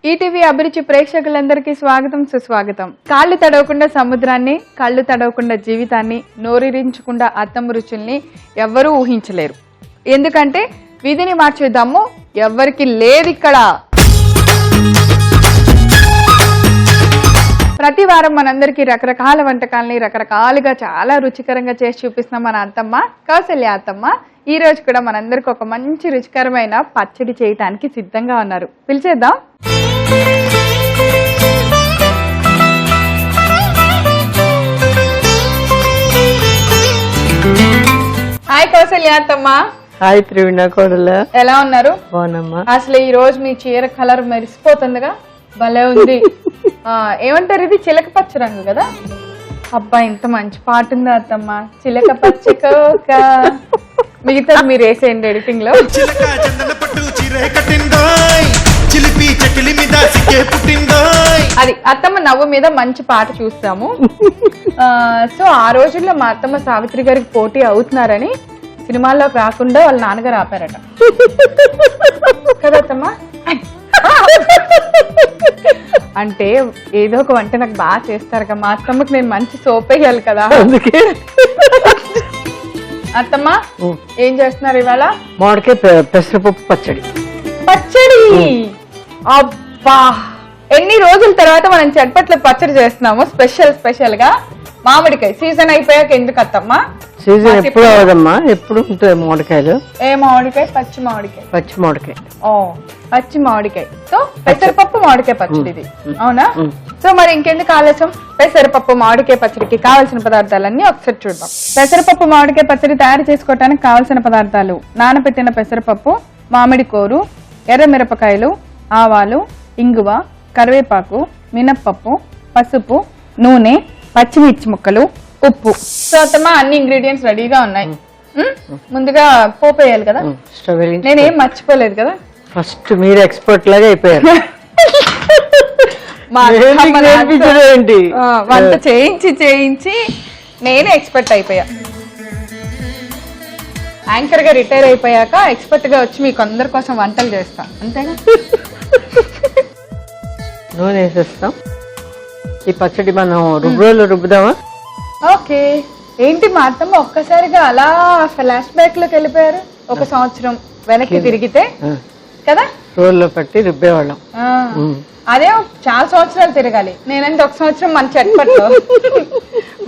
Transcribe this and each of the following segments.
ETV అభిరుచి ప్రేక్షకులందరికీ స్వాగతం సుస్వాగతం. కాళ్ళు తడవకుండా సముద్రాన్ని, కళ్ళు తడవకుండా జీవితాన్ని, నోరిరించకుండా అత్తమ్మ రుచుల్ని ఎవ్వరూ ఊహించలేరు. ఎందుకంటే విధిని మార్చే దమ్ము ఎవ్వరికి లేదు ఇక్కడ. ప్రతి వారం మనందరికీ రకరకాల వంటకాలని రకరకాలుగా చాలా రుచికరంగా చేసి చూపిస్తున్నాం మన అత్తమ్మ కౌసల్య అత్తమ్మ. ఈ రోజు కూడా మనందరికి ఒక మంచి రుచికరమైన పచ్చడి చేయటానికి సిద్ధంగా ఉన్నారు. పిలిచేద్దాం. హాయ్ కౌసల్య అత్తమ్మ. హాయ్ త్రివిణ కోడల, ఎలా ఉన్నారు? బాగున్నామ్మా. అసలు ఈ రోజు మీ చీర కలర్ మెరిసిపోతుందిగా, భలే ఉంది. ఏమంటారు, ఇది చిలక పచ్చ రంగు కదా? అబ్బా ఇంత మంచి పాట ఉందా అత్తమ్మ. చిలక పచ్చకోక మిగతా మీరు వేసేయండి ఎడిటింగ్ లో. అది అత్తమ్మ నవ్వు మీద మంచి పాట చూస్తాము. సో ఆ రోజుల్లో మా అత్తమ్మ సావిత్రి గారికి పోటీ అవుతున్నారని సినిమాల్లోకి రాకుండా వాళ్ళ నాన్నగారు ఆపారట కదా అత్తమ్మ. అంటే ఏదో ఒక వంట నాకు బాగా చేస్తారు కదా మా అత్తమ్మకి, నేను మంచి సోప్ వేయాలి కదా అందుకే. అత్తమ్మ ఏం చేస్తున్నారు ఇవాళ? మామిడికాయ పెసరపప్పు పచ్చడి. పచ్చడి, అబ్బా ఎన్ని రోజుల తర్వాత మనం చట్పట్ల పచ్చడి చేస్తున్నాము స్పెషల్ గా. మామిడికాయ సీజన్ అయిపోయాక ఎందుకు అత్తమ్మ? సీజన్ ఎప్పుడు అవదమ్మా, ఎప్పుడు ఉంటాయి మామిడికాయలు. ఏ మామిడికాయ? పచ్చి మామిడికాయ. పచ్చి మామిడికాయ. ఓ పచ్చి మామిడికాయ. సో పెసరపప్పు మామిడికాయ పచ్చడి ఇది, అవునా? సో మరి ఇంకెందుకు ఆలస్యం, పెసరపప్పు మామిడికాయ పచ్చడికి కావాల్సిన పదార్థాలన్నీ ఒకసారి చూద్దాం. పెసరపప్పు మామిడికాయ పచ్చడి తయారు చేసుకోవడానికి కావాల్సిన పదార్థాలు: నానబెట్టిన పెసరపప్పు, మామిడి కోరు, ఎర్ర మిరపకాయలు, ఆవాలు, ఇంగువ, కరివేపాకు, మినప్పప్పు, పసుపు, నూనె, పచ్చిమిర్చి ముక్కలు, ఉప్పు. సో అత్తమ్మ అన్ని ఇంగ్రీడియంట్స్ రెడీగా ఉన్నాయి. ముందుగా పోపు వేయాలి కదా. నేనేం మర్చిపోలేదు కదా. ఫస్ట్ మీరు ఎక్స్పర్ట్ లాగా అయిపోయారు. వంట చేయించి నేనే ఎక్స్పర్ట్ అయిపోయా. యాంకర్ గా రిటైర్ అయిపోయాక ఎక్స్పర్ట్ గా వచ్చి మీకు అందరి కోసం వంటలు చేస్తా, అంతేగా? నూనె వేసేస్తాం. ఈ పచ్చడి మనం రుబ్బురోలు రుబ్బుదామా? ఓకే. ఏంటి మా అత్తమ్మ ఒక్కసారిగా అలా ఫ్లాష్ బ్యాక్ లోకి వెళ్ళిపోయారు? ఒక సంవత్సరం వెనక్కి తిరిగితే కదా రోల్లో పట్టి రుబ్బేవాళ్ళం. అదే చాలా సంవత్సరాలు తిరగాలి. నేనంటే ఒక సంవత్సరం మన చట్పట్లో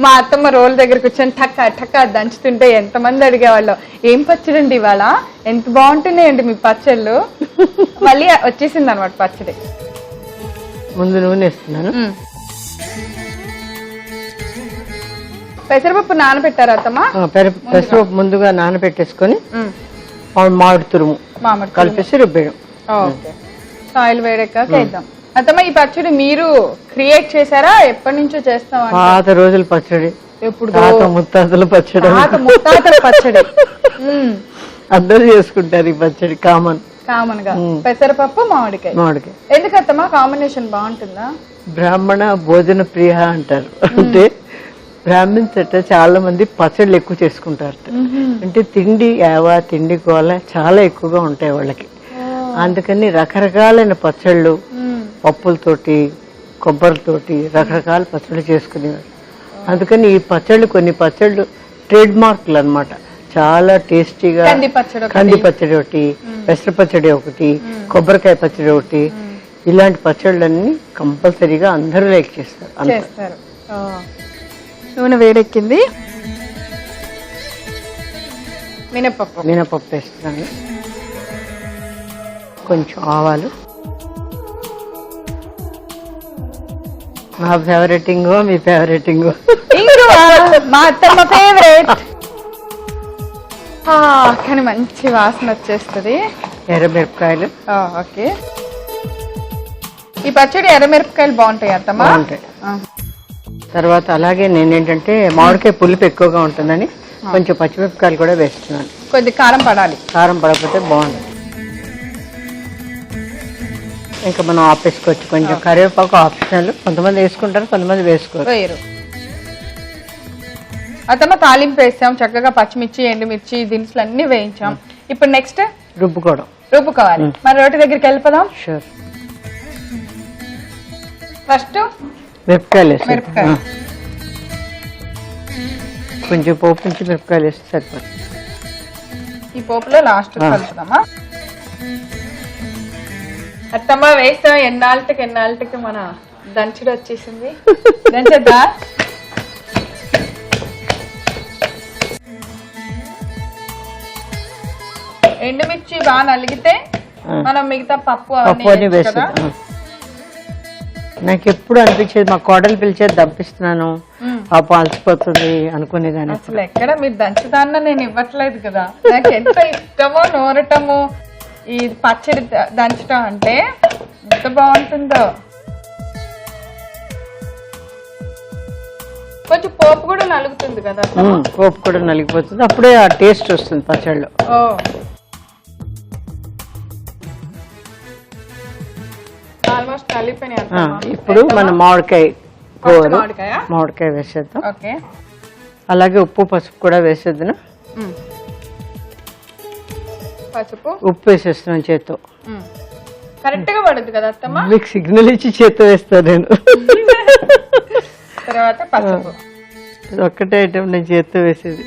మా అత్తమ్మ రోల్ దగ్గర కూర్చొని టక్క టక్క దంచుతుంటే ఎంతమంది అడిగేవాళ్ళు, ఏం పచ్చడి ఇవాళ, ఎంత బాగుంటున్నాయండి మీ పచ్చళ్ళు. మళ్ళీ వచ్చేసింది అనమాట పచ్చడి. ముందు నూనె వేస్తున్నాను. పెసరపప్పు నానబెట్టారు అత్తమ్మ? పెసరపప్పు ముందుగా నానబెట్టేసుకొని మామిడి తురుము కలిపేసి రుబ్బేయడం. ఆయిల్ వేడెక్కాక వేద్దాం. అత్తమ్మ ఈ పచ్చడి మీరు క్రియేట్ చేశారా? ఎప్పటి నుంచో చేస్తాం? పాత రోజుల పచ్చడి. ఎప్పుడు? ముత్తాతల పచ్చడి. ముత్తాతల పచ్చడి అందరూ చేసుకుంటారు ఈ పచ్చడి. కామన్ గా పెసరపప్పు మామిడికాయ. ఎందుకు అత్తమ్మ కాంబినేషన్ బాగుంటుందా? బ్రాహ్మణ భోజన ప్రియ అంటారు. అంటే బ్రాహ్మణ్స్ అంటే చాలా మంది పచ్చళ్ళు ఎక్కువ చేసుకుంటారు. అంటే తిండి యావా, తిండి గోల చాలా ఎక్కువగా ఉంటాయి వాళ్ళకి. అందుకని రకరకాలైన పచ్చళ్ళు, పప్పులతోటి, కొబ్బరితోటి రకరకాల పచ్చళ్ళు చేసుకునేవారు. అందుకని ఈ పచ్చళ్ళు, కొన్ని పచ్చళ్ళు ట్రేడ్ మార్క్లు అనమాట. చాలా టేస్టీగా. కంది పచ్చడి ఒకటి, పెసర పచ్చడి ఒకటి, కొబ్బరికాయ పచ్చడి ఒకటి, ఇలాంటి పచ్చళ్ళన్నీ కంపల్సరీగా అందరూ లైక్ చేస్తారు. నూనె వేడెక్కింది. మినపప్పు వేస్తున్నాను. కొంచెం ఆవాలు. నా ఫేవరెటింగో మీ ఫేవరెటింగో? మా అత్తమ్మ ఫేవరెట్. కానీ మంచి వాసన వచ్చేస్తుంది. ఎర్రమిరపకాయలు. ఓకే. ఈ పచ్చడి ఎర్రమిరపకాయలు బాగుంటాయి అత్తమ్మ? బాగుంటాయి. తర్వాత అలాగే నేనేంటంటే మామిడికాయ పులుపు ఎక్కువగా ఉంటుందని కొంచెం పచ్చిమిరపకాయలు కూడా వేస్తున్నాను. కొద్ది కారం పడాలి. కారం పడకపోతే బాగుంటుంది. ఇంకా మనం ఆపేసుకోవచ్చు. కొంచెం కరివేపాకు ఆప్షనల్, కొంతమంది వేసుకుంటారు, కొంతమంది వేసుకోరు. అత్తమ్మ తాలింపు వేసాం చక్కగా, పచ్చిమిర్చి, ఎండుమిర్చి, దినుసులు అన్ని వేయించాం. ఇప్పుడు నెక్స్ట్ రుబ్బుకోవాలి. మరి రోటి దగ్గరికి వెళ్ళిపోదాం. షూర్. ఫస్ట్ మిరపకాయలు వేసి మిరపకాయ. కొంచెం పోపు నుంచి మిరపకాయలు వేస్తే సరిపోతుంది. ఈ పోపులో లాస్ట్ కలుపుదామా? అత్తమ్మ వేస్తాం. ఎన్నాళ్ళకి మన దంచుడు వచ్చేసింది. దంచద్దా? ఎండుమిర్చి బాగా నలిగితే మనం మిగతా పప్పు అవన్నీ వేసేది. నాకు ఎప్పుడు అనిపించేది మా కోడలు పిలిచేది దంపిస్తున్నాను, పాపం అలసిపోతుంది అనుకునేదాన్ని. అసలు ఎక్కడ మీరు దంచుదాన్న నేను ఇవ్వట్లేదు కదా. నాకు ఎంత ఇష్టమో నోరటము ఈ పచ్చడి దంచడం అంటే ఎంత బాగుంటుందో. కొంచెం పోపు కూడా నలుగుతుంది కదా. పోపు కూడా నలిగిపోతుంది, అప్పుడే ఆ టేస్ట్ వస్తుంది పచ్చడిలో. ఆల్మోస్ట్ కలిపినాయి. ఇప్పుడు మనం మామిడికాయ వేసేద్దాం. అలాగే ఉప్పు పసుపు కూడా వేసేద్దాం. పసుపు ఉప్పు వేసేస్తున్నాను చేత్తో. కరెక్ట్ గా పడుతుంది కదా అత్తమ్మ? మీకు సిగ్నల్ ఇచ్చి చేత్తో వేస్తాను నేను. తర్వాత పసుపు ఒక్కటే ఐటమ్ నేను చేత్తో వేసేది.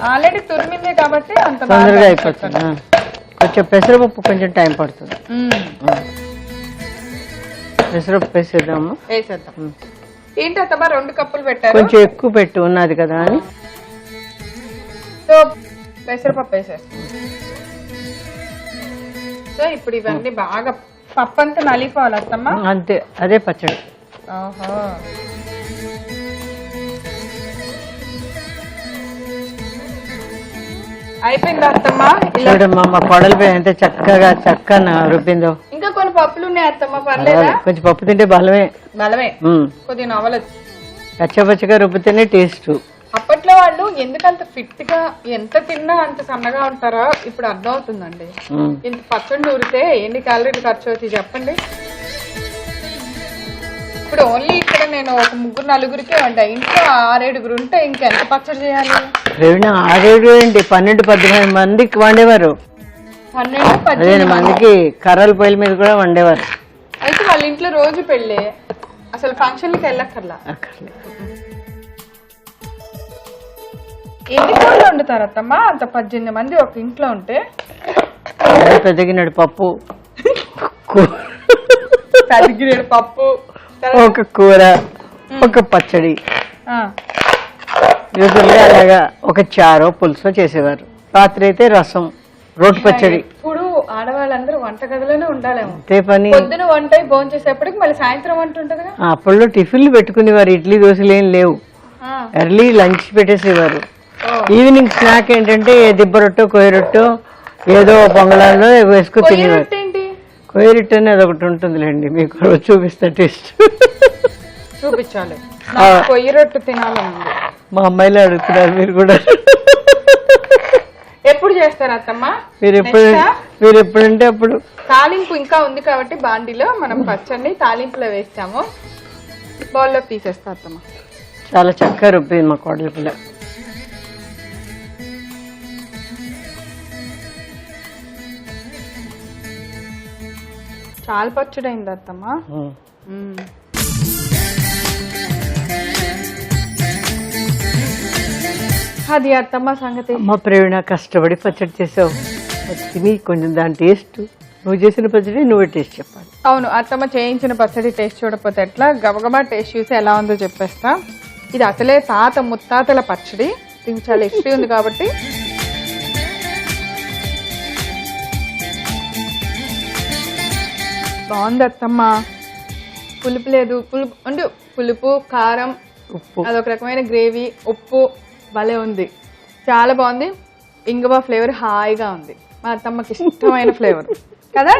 ఆల్రెడీ తురిమింది కాబట్టి అంత తొందరగా అయిపోతుంది. కొంచెం పెసరపప్పు కొంచెం టైం పడుతుంది. పెసరపప్పు వేసేద్దాము. ఏంటి అత్తమ్మ 2 కప్పులు పెట్టారు? కొంచెం ఎక్కువ పెట్టి ఉన్నది కదా అని. సో పెసరపప్పు వేసేస్తాం. సో ఇప్పుడు ఇవన్నీ బాగా పప్పు అంతా నలిపోవాలి అత్తమ్మ. అంతే, అదే పచ్చడి. ఓహో, అయిపోయిందా అత్తమ్మ? చూడమ్మా మా కోడలు ఎంత చక్కగా రుబ్బిందో. ఇంకా కొన్ని పప్పులు ఉన్నాయి అత్తమ్మ, పర్లేదా? కొంచెం పప్పు తింటే బలమే. కొద్దిగా నవ్వలేదు. పచ్చపచ్చగా రుబ్బితేనే టేస్ట్. అప్పట్లో వాళ్ళు ఎందుకంత ఫిట్ గా ఎంత తిన్నా అంత సన్నగా ఉంటారో ఇప్పుడు అర్థం అవుతుందండి. ఇంత పచ్చడి నూరితే ఎన్ని క్యాలరీలు ఖర్చు అవుతాయి చెప్పండి. ఇప్పుడు ఓన్లీ ఇక్కడ నేను ఒక 3-4 వండా, ఇంట్లో 6-7 ఉంటే ఇంకెంత పచ్చడి చేయాలి? 6-7 ఏంటి, 12-15 మందికి వండేవారు. 12-15 మందికి కర్రల పొయ్యిల మీద కూడా వండేవారు. అయితే వాళ్ళ ఇంట్లో రోజు పెళ్ళే, అసలు ఫంక్షన్కి వెళ్ళక్కర్లా. ఎన్ని కోళ్ళు వండుతారు అత్తమ్మా? అంత 18 మంది ఒక ఇంట్లో ఉంటే. పెద్దగినడు పప్పు, పెద్దగినడు పప్పు, ఒక కూర, ఒక పచ్చడి, అలాగా ఒక చారో పులుసో చేసేవారు. రాత్రి అయితే రసం, రోటి పచ్చడి. ఇప్పుడు ఆడవాళ్ళందరూ వంట గదిలోనే ఉండాలేమో. అంతే పని. పొద్దున వంట భోజనం చేసేప్పటికి మళ్ళీ సాయంత్రం వంట ఉంటది. అప్పట్లో టిఫిన్లు పెట్టుకునేవారు, ఇడ్లీ దోశలు ఏం లేవు. ఎర్లీ లంచ్ పెట్టేసేవారు. ఈవినింగ్ స్నాక్ ఏంటంటే దిబ్బ రొట్టో కొయ్య రొట్టో ఏదో పొంగళాల్లో వేసుకుని తినేవారు. కొయ్య రొట్టె అనేది ఒకటి ఉంటుందిలేండి, మీకు చూపిస్తా టేస్ట్. చూపించాలి. కొయ్య రొట్టె తినాలని మా అమ్మాయిలు అడుగుతున్నారు, మీరు కూడా ఎప్పుడు చేస్తారు అత్తమ్మ? మీరు ఎప్పుడంటే అప్పుడు. తాలింపు ఇంకా ఉంది కాబట్టి బాండీలో మనం పచ్చడిని తాలింపులో వేస్తాము. బౌల్లో తీసేస్తా అత్తమ్మ. చాలా చక్కగా రుబ్బింది మా కోడలి పిల్ల. చాలా పచ్చడి అయింది అత్తమ్మ. అది అత్తమ్మ సంగతి. అమ్మ ప్రేరణ, కష్టపడి పచ్చడి చేసావు, తిని కొంచెం దాని టేస్ట్, నువ్వు చేసిన పచ్చడి నువ్వే టేస్ట్ చెప్పాలి. అవును, అత్తమ్మ చేయించిన పచ్చడి టేస్ట్ చూడకపోతే ఎట్లా? గబగబా టేస్ట్ చూసి ఎలా ఉందో చెప్పేస్తా. ఇది అసలే తాత ముత్తాతల పచ్చడి, దీనికి చాలా హిస్టరీ ఉంది కాబట్టి. బాగుంది అత్తమ్మ, పులుపు లేదు. పులుపు, కారం, ఉప్పు, అదొక రకమైన గ్రేవీ, ఉప్పు భలే ఉంది, చాలా బాగుంది. ఇంగువ ఫ్లేవర్ హాయిగా ఉంది, మా అత్తమ్మకి ఇష్టమైన ఫ్లేవర్ కదా.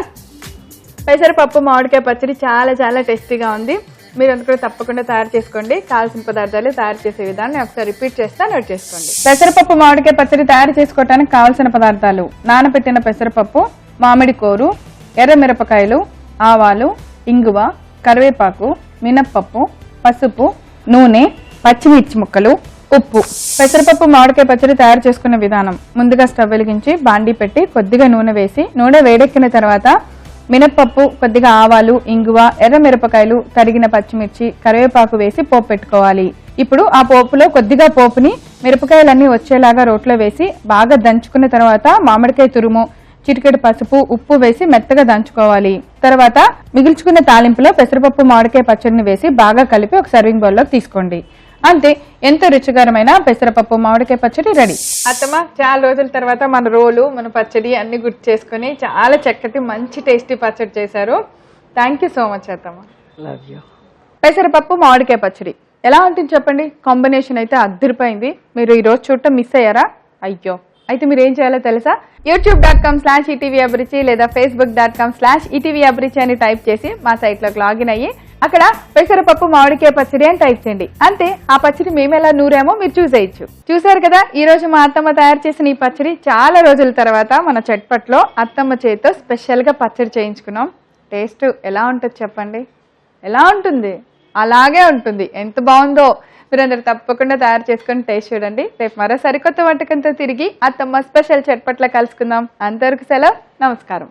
పెసరపప్పు మామిడికాయ పచ్చడి చాలా చాలా టేస్టీగా ఉంది. మీరు అంతా కూడా తప్పకుండా తయారు చేసుకోండి. కావాల్సిన పదార్థాలు తయారు చేసే విధానం ఒకసారి రిపీట్ చేస్తా, నోట్ చేసుకోండి. పెసరపప్పు మామిడికాయ పచ్చడి తయారు చేసుకోవడానికి కావాల్సిన పదార్థాలు: నానబెట్టిన పెసరపప్పు, మామిడి కోరు, ఎర్రమిరపకాయలు, ఆవాలు, ఇంగువ, కరివేపాకు, మినప్పప్పు, పసుపు, నూనె, పచ్చిమిర్చి ముక్కలు, ఉప్పు. పెసరపప్పు మామిడికాయ పచ్చడి తయారు చేసుకునే విధానం: ముందుగా స్టవ్ వెలిగించి బాండీ పెట్టి కొద్దిగా నూనె వేసి, నూనె వేడెక్కిన తర్వాత మినప్పప్పు, కొద్దిగా ఆవాలు, ఇంగువ, ఎర్రమిరపకాయలు, తరిగిన పచ్చిమిర్చి, కరివేపాకు వేసి పోపు పెట్టుకోవాలి. ఇప్పుడు ఆ పోపులో కొద్దిగా పోపుని మిరపకాయలన్నీ వచ్చేలాగా రోట్లో వేసి బాగా దంచుకున్న తర్వాత మామిడికాయ తురుము, చిటికెడు పసుపు, ఉప్పు వేసి మెత్తగా దంచుకోవాలి. తర్వాత మిగిల్చుకున్న తాలింపులో పెసరపప్పు మామిడికాయ పచ్చడిని వేసి బాగా కలిపి ఒక సర్వింగ్ బౌల్లోకి తీసుకోండి. అంతే, ఎంతో రుచికరమైన పెసరపప్పు మామిడికాయ పచ్చడి రెడీ. అత్తమ్మ, చాలా రోజుల తర్వాత మన రోలు, మన పచ్చడి అన్ని గుర్తు చేసుకుని చాలా చక్కటి మంచి టేస్టీ పచ్చడి చేశారు. థ్యాంక్ యూ సో మచ్ అత్తమ్మ. Love you. పెసరపప్పు మామిడికాయ పచ్చడి ఎలా ఉంటుంది చెప్పండి? కాంబినేషన్ అయితే అద్దరిపోయింది. మీరు ఈ రోజు చూడటం మిస్ అయ్యారా? అయ్యో, అయితే మీరు ఏం చేయాలో తెలుసా? youtube.com/ETV అభిరుచి లేదా facebook.com/ETV అభిరుచి అని టైప్ చేసి మా సైట్ లోకి లాగిన్ అయ్యి అక్కడ పెసరపప్పు మామిడికాయ పచ్చడి అని టైప్ చేయండి. అంతే, ఆ పచ్చడి మేము ఎలా నూరామో మీరు చూసేయచ్చు. చూసారు కదా, ఈ రోజు మా అత్తమ్మ తయారు చేసిన ఈ పచ్చడి. చాలా రోజుల తర్వాత మన చట్పట్లో అత్తమ్మ చేతితో స్పెషల్ గా పచ్చడి చేయించుకున్నాం. టేస్ట్ ఎలా ఉంటుంది చెప్పండి? ఎలా ఉంటుంది? అలాగే ఉంటుంది. ఎంత బాగుందో! మీరందరూ తప్పకుండా తయారు చేసుకొని టేస్ట్ చూడండి. రేపు మరో సరికొత్త వంటకంతో తిరిగి అత్తమ్మ స్పెషల్ చట్పట్లో కలుసుకుందాం. అంతవరకు సెలవు, నమస్కారం.